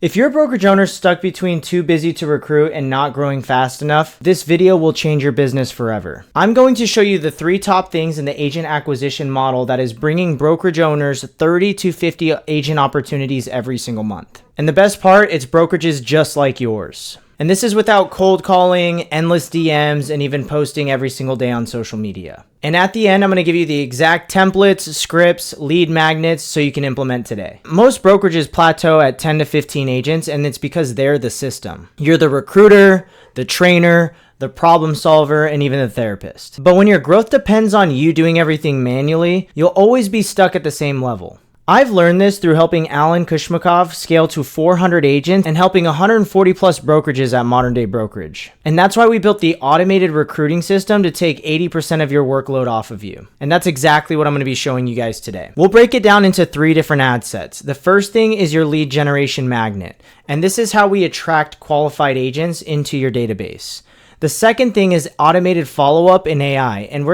If you're a brokerage owner stuck between too busy to recruit and not growing fast enough, this video will change your business forever. I'm going to show you the 3 top things in the agent acquisition model that is bringing brokerage owners 30 to 50 agent opportunities every single month. And the best part, it's brokerages just like yours. And this is without cold calling, endless DMs, and even posting every single day on social media. And at the end, I'm going to give you the exact templates, scripts, lead magnets so you can implement today. Most brokerages plateau at 10 to 15 agents, and it's because they're the system. You're the recruiter, the trainer, the problem solver, and even the therapist. But when your growth depends on you doing everything manually, you'll always be stuck at the same level. I've learned this through helping Alan Kushmakov scale to 400 agents and helping 140 plus brokerages at Modern Day Brokerage. And that's why we built the automated recruiting system to take 80% of your workload off of you. And that's exactly what I'm going to be showing you guys today. We'll break it down into 3 different ad sets. The first thing is your lead generation magnet. And this is how we attract qualified agents into your database. The second thing is automated follow-up in AI, and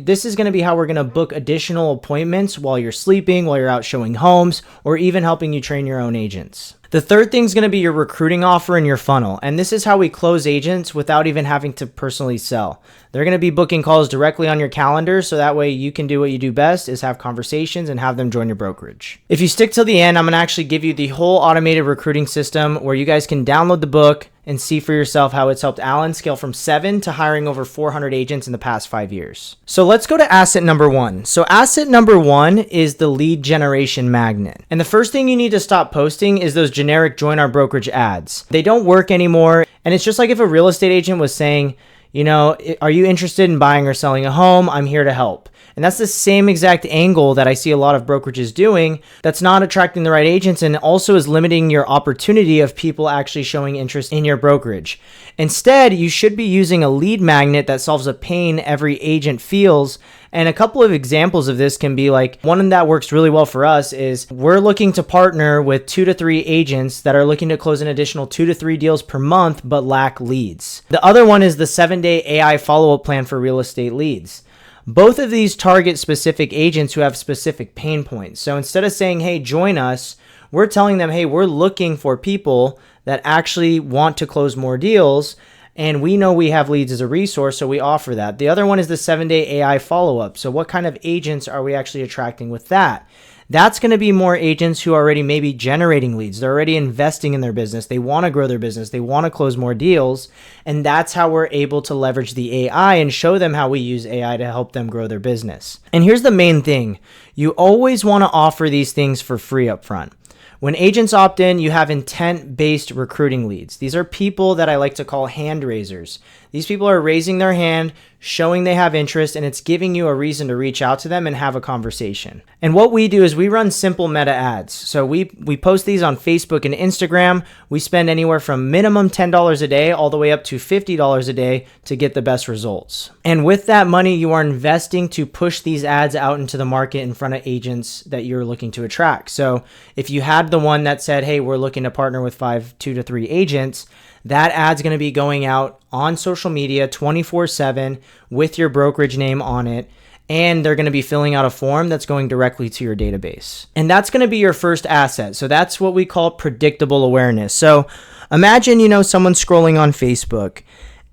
this is going to be how we're going to book additional appointments while you're sleeping, while you're out showing homes, or even helping you train your own agents. The third thing is going to be your recruiting offer and your funnel, and this is how we close agents without even having to personally sell. They're going to be booking calls directly on your calendar, so that way you can do what you do best, is have conversations and have them join your brokerage. If you stick till the end, I'm going to actually give you the whole automated recruiting system where you guys can download the book and see for yourself how it's helped Alan scale from 7 to hiring over 400 agents in the past 5 years. So let's go to asset number 1. So asset number 1 is the lead generation magnet. And the first thing you need to stop posting is those generic join our brokerage ads. They don't work anymore. And it's just like if a real estate agent was saying, you know, are you interested in buying or selling a home? I'm here to help. And that's the same exact angle that I see a lot of brokerages doing that's not attracting the right agents and also is limiting your opportunity of people actually showing interest in your brokerage. Instead, you should be using a lead magnet that solves a pain every agent feels. And a couple of examples of this can be like, one that works really well for us is we're looking to partner with 2 to 3 agents that are looking to close an additional 2 to 3 deals per month but lack leads. The other one is the 7-day AI follow-up plan for real estate leads. Both of these target specific agents who have specific pain points. So instead of saying, hey, join us, we're telling them, hey, we're looking for people that actually want to close more deals. And we know we have leads as a resource, so we offer that. The other one is the 7-day AI follow-up. So what kind of agents are we actually attracting with that? That's going to be more agents who are already maybe generating leads. They're already investing in their business. They want to grow their business. They want to close more deals. And that's how we're able to leverage the AI and show them how we use AI to help them grow their business. And here's the main thing. You always want to offer these things for free up front. When agents opt in, you have intent-based recruiting leads. These are people that I like to call hand raisers. These people are raising their hand, showing they have interest, and it's giving you a reason to reach out to them and have a conversation. And what we do is we run simple meta ads. So we post these on Facebook and Instagram. We spend anywhere from minimum $10 a day all the way up to $50 a day to get the best results. And with that money, you are investing to push these ads out into the market in front of agents that you're looking to attract. So if you had the one that said, hey, we're looking to partner with 2 to 3 agents, that ad's going to be going out on social media 24/7 with your brokerage name on it. And they're going to be filling out a form that's going directly to your database. And that's going to be your first asset. So that's what we call predictable awareness. So imagine, someone's scrolling on Facebook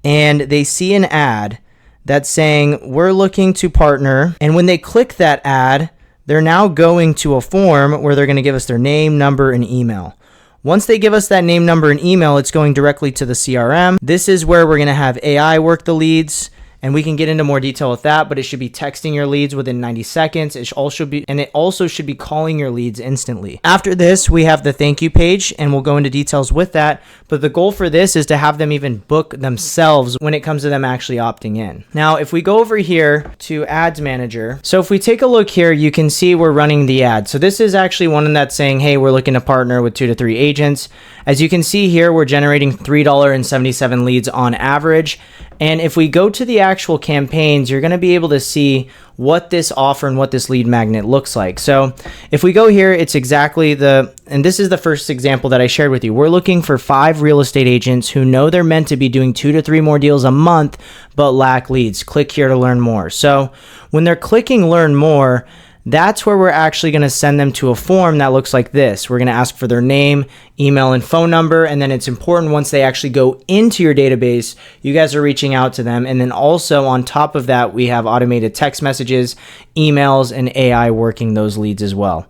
and they see an ad that's saying, we're looking to partner. And when they click that ad, they're now going to a form where they're going to give us their name, number, and email. Once they give us that name, number, and email, it's going directly to the CRM. This is where we're going to have AI work the leads, and we can get into more detail with that, but it should be texting your leads within 90 seconds. It also should be calling your leads instantly. After this, we have the thank you page, and we'll go into details with that. But the goal for this is to have them even book themselves when it comes to them actually opting in. Now, if we go over here to Ads Manager, so if we take a look here, you can see we're running the ad. So this is actually one that's saying, hey, we're looking to partner with 2 to 3 agents. As you can see here, we're generating $3.77 leads on average. And if we go to the actual campaigns, you're going to be able to see what this offer and what this lead magnet looks like. So if we go here, it's exactly and this is the first example that I shared with you. We're looking for 5 real estate agents who know they're meant to be doing 2 to 3 more deals a month, but lack leads. Click here to learn more. So when they're clicking learn more, that's where we're actually going to send them to a form that looks like this. We're going to ask for their name, email, and phone number. And then it's important once they actually go into your database, you guys are reaching out to them. And then also on top of that, we have automated text messages, emails, and AI working those leads as well.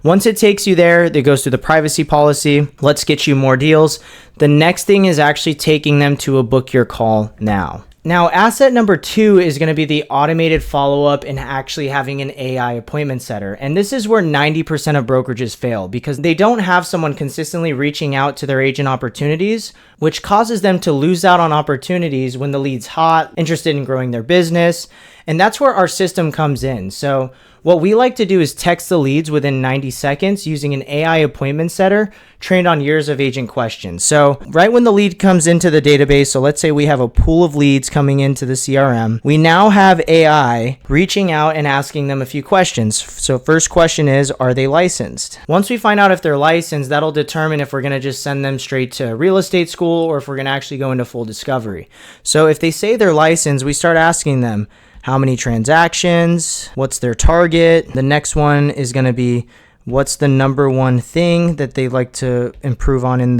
Once it takes you there, it goes through the privacy policy. Let's get you more deals. The next thing is actually taking them to a book your call now. Now, asset number 2 is going to be the automated follow-up and actually having an AI appointment setter. And this is where 90% of brokerages fail because they don't have someone consistently reaching out to their agent opportunities, which causes them to lose out on opportunities when the lead's hot, interested in growing their business. And that's where our system comes in. So what we like to do is text the leads within 90 seconds using an AI appointment setter trained on years of agent questions. So right when the lead comes into the database, so let's say we have a pool of leads coming into the CRM, we now have AI reaching out and asking them a few questions. So first question is, are they licensed? Once we find out if they're licensed, that'll determine if we're going to just send them straight to real estate school or if we're going to actually go into full discovery. So if they say they're licensed, we start asking them, how many transactions? What's their target? The next one is going to be, what's the number one thing that they like to improve on in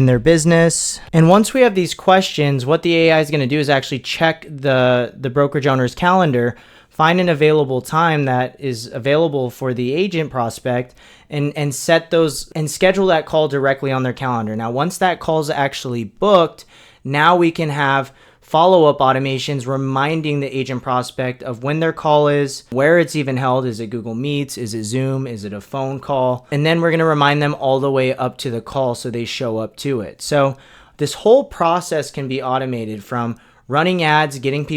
their business? And once we have these questions, what the AI is going to do is actually check the brokerage owner's calendar, find an available time that is available for the agent prospect, and set those and schedule that call directly on their calendar. Now, once that call is actually booked, now we can have follow-up automations reminding the agent prospect of when their call is, where it's even held. Is it Google Meets? Is it Zoom? Is it a phone call? And then we're going to remind them all the way up to the call so they show up to it. So this whole process can be automated from running ads, getting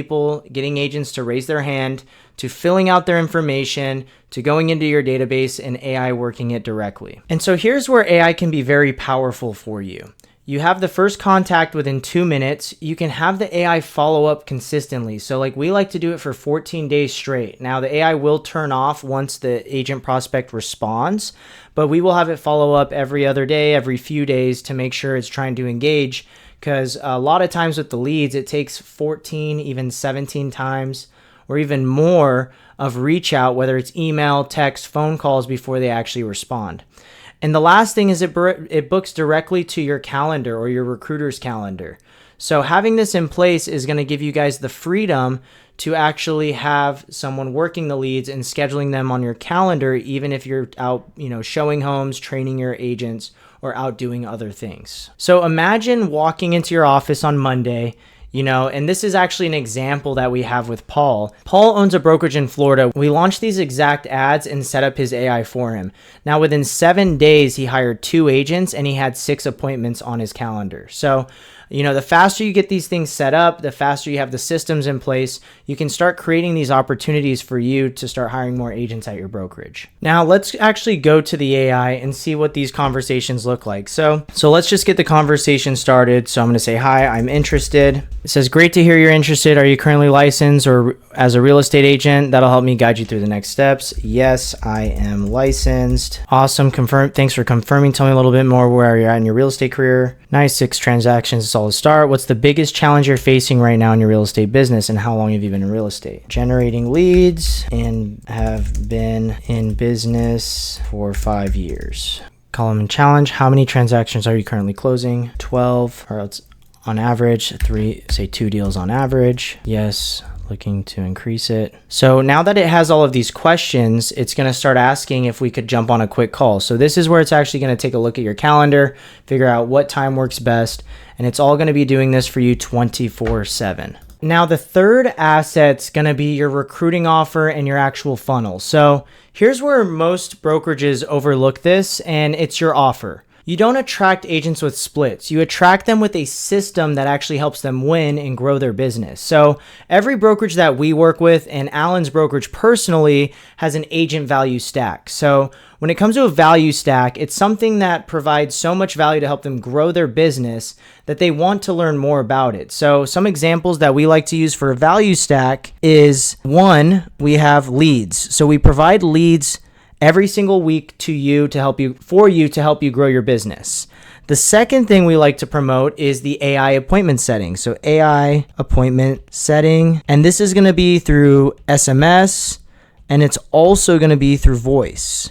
agents to raise their hand, to filling out their information, to going into your database and AI working it directly. And so here's where AI can be very powerful for you. You have the first contact within 2 minutes. You can have the AI follow up consistently. So like we like to do it for 14 days straight. Now the AI will turn off once the agent prospect responds, but we will have it follow up every other day, every few days to make sure it's trying to engage. Because a lot of times with the leads, it takes 14, even 17 times or even more of reach out, whether it's email, text, phone calls before they actually respond. And the last thing is it books directly to your calendar or your recruiter's calendar. So having this in place is going to give you guys the freedom to actually have someone working the leads and scheduling them on your calendar, even if you're out, showing homes, training your agents, or out doing other things. So imagine walking into your office on Monday, and this is actually an example that we have with Paul. Paul owns a brokerage in Florida. We launched these exact ads and set up his AI for him. Now, within 7 days, he hired 2 agents and he had 6 appointments on his calendar. So, the faster you get these things set up, the faster you have the systems in place, you can start creating these opportunities for you to start hiring more agents at your brokerage. Now, let's actually go to the AI and see what these conversations look like. So let's just get the conversation started. So I'm going to say, hi, I'm interested. It says, great to hear you're interested. Are you currently licensed or as a real estate agent? That'll help me guide you through the next steps. Yes, I am licensed. Awesome. Confirm. Thanks for confirming. Tell me a little bit more where you're at in your real estate career. Nice. 6 transactions. It's all to start. What's the biggest challenge you're facing right now in your real estate business, and how long have you been in real estate? Generating leads and have been in business for 5 years. Column and challenge. How many transactions are you currently closing? 12, or it's on average 2 deals on average. Yes. Looking to increase it. So now that it has all of these questions, it's going to start asking if we could jump on a quick call. So this is where it's actually going to take a look at your calendar, figure out what time works best, and it's all going to be doing this for you 24/7. Now, the third asset's going to be your recruiting offer and your actual funnel. So here's where most brokerages overlook this, and it's your offer. You don't attract agents with splits. You attract them with a system that actually helps them win and grow their business. So every brokerage that we work with, and Alan's brokerage personally, has an agent value stack. So when it comes to a value stack, it's something that provides so much value to help them grow their business that they want to learn more about it. So some examples that we like to use for a value stack is, 1, we have leads. So we provide leads every single week to you to help you grow your business. The second thing we like to promote is the AI appointment setting. So AI appointment setting, and this is going to be through SMS, And it's also going to be through voice.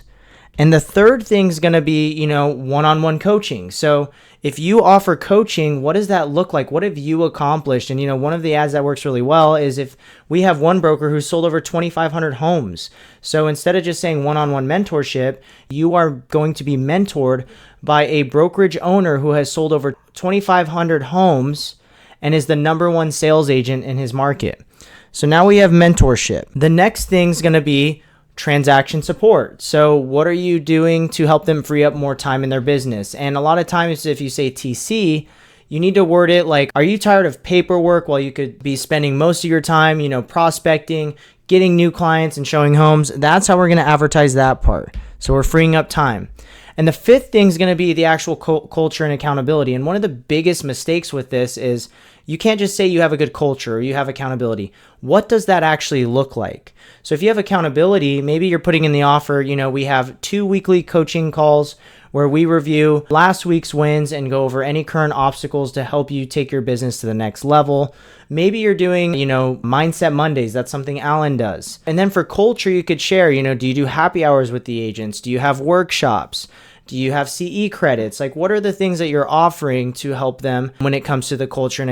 And the third thing is going to be, one-on-one coaching. So if you offer coaching, what does that look like? What have you accomplished? And, one of the ads that works really well is if we have one broker who sold over 2,500 homes. So instead of just saying one-on-one mentorship, you are going to be mentored by a brokerage owner who has sold over 2,500 homes and is the number one sales agent in his market. So now we have mentorship. The next thing is going to be transaction support. So what are you doing to help them free up more time in their business? And a lot of times if you say TC, you need to word it like, are you tired of paperwork while you could be spending most of your time, prospecting, getting new clients and showing homes? That's how we're going to advertise that part. So we're freeing up time. And the fifth thing is going to be the actual culture and accountability. And one of the biggest mistakes with this is you can't just say you have a good culture or you have accountability. What does that actually look like? So if you have accountability, maybe you're putting in the offer, we have 2 weekly coaching calls where we review last week's wins and go over any current obstacles to help you take your business to the next level. Maybe you're doing, Mindset Mondays. That's something Alan does. And then for culture, you could share, do you do happy hours with the agents? Do you have workshops? Do you have CE credits? Like, what are the things that you're offering to help them when it comes to the culture and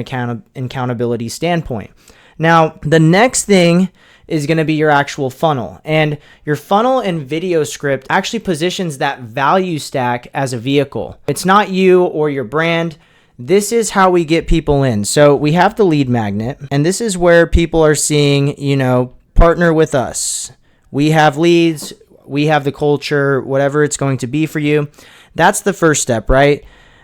accountability standpoint? Now, the next thing is going to be your actual funnel. And your funnel and video script actually positions that value stack as a vehicle. It's not you or your brand. This is how we get people in. So we have the lead magnet, and this is where people are seeing, partner with us. We have leads. We have the culture, whatever it's going to be for you. That's the first step, right?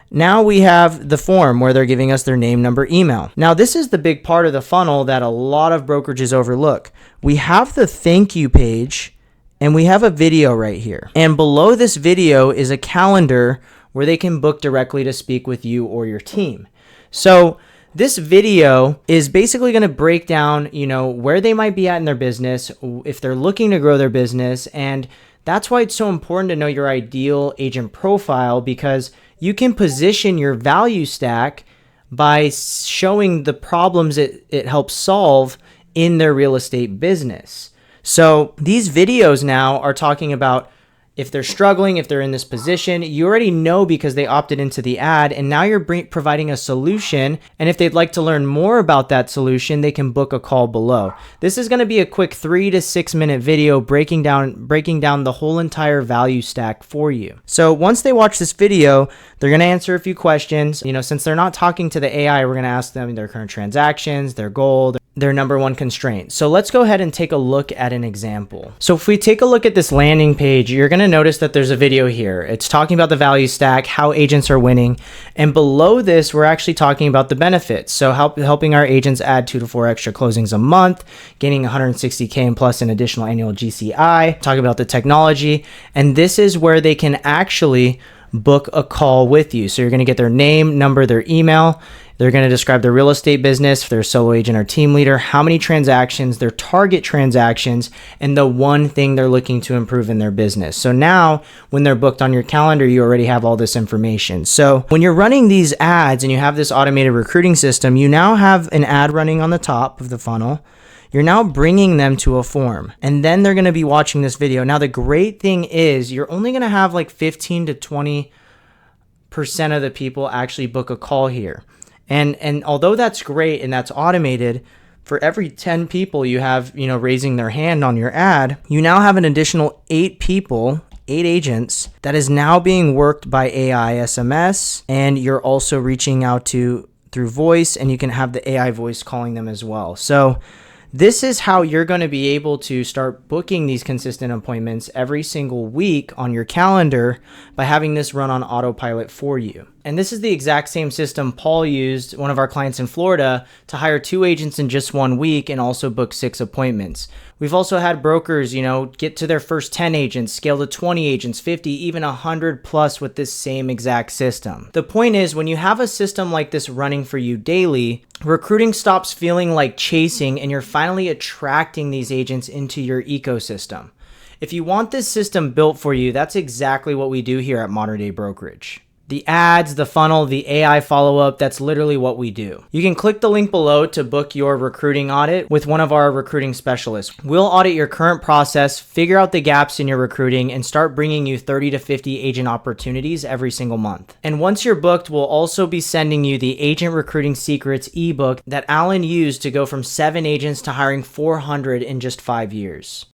Now we have the form where they're giving us their name, number, email. Now this is the big part of the funnel that a lot of brokerages overlook. We have the thank you page and we have a video right here. And below this video is a calendar where they can book directly to speak with you or your team. So this video is basically going to break down, where they might be at in their business, if they're looking to grow their business. And that's why it's so important to know your ideal agent profile, because you can position your value stack by showing the problems it helps solve in their real estate business. So these videos now are talking about if they're struggling, if they're in this position, you already know because they opted into the ad, and now you're providing a solution. And if they'd like to learn more about that solution, they can book a call below. This is going to be a quick 3 to 6 minute video breaking down the whole entire value stack for you. So once they watch this video, they're going to answer a few questions. Since they're not talking to the AI, we're going to ask them their current transactions, their goal, their number one constraint. So let's go ahead and take a look at an example. So if we take a look at this landing page, you're going to notice that there's a video here. It's talking about the value stack, how agents are winning. And below this, we're actually talking about the benefits. So helping our agents add 2 to 4 extra closings a month, gaining 160K and plus in additional annual GCI, talking about the technology. And this is where they can actually book a call with you. So you're going to get their name, number, their email. They're going to describe their real estate business, if they're a solo agent or team leader, how many transactions, their target transactions, and the one thing they're looking to improve in their business. So now when they're booked on your calendar, you already have all this information. So when you're running these ads and you have this automated recruiting system, you now have an ad running on the top of the funnel. You're now bringing them to a form, and then they're going to be watching this video. Now, the great thing is you're only going to have like 15 to 20% of the people actually book a call here. And although that's great and that's automated, for every 10 people you have, raising their hand on your ad, you now have an additional 8 people, 8 agents that is now being worked by AI SMS, and you're also reaching out to through voice, and you can have the AI voice calling them as well. So this is how you're going to be able to start booking these consistent appointments every single week on your calendar by having this run on autopilot for you. And this is the exact same system Paul used, one of our clients in Florida, to hire 2 agents in just 1 week and also book 6 appointments. We've also had brokers, get to their first 10 agents, scale to 20 agents, 50, even 100 plus with this same exact system. The point is, when you have a system like this running for you daily, recruiting stops feeling like chasing, and you're finally attracting these agents into your ecosystem. If you want this system built for you, that's exactly what we do here at Modern Day Brokerage. The ads, the funnel, the AI follow-up, that's literally what we do. You can click the link below to book your recruiting audit with one of our recruiting specialists. We'll audit your current process, figure out the gaps in your recruiting, and start bringing you 30 to 50 agent opportunities every single month. And once you're booked, we'll also be sending you the Agent Recruiting Secrets ebook that Alan used to go from 7 agents to hiring 400 in just 5 years.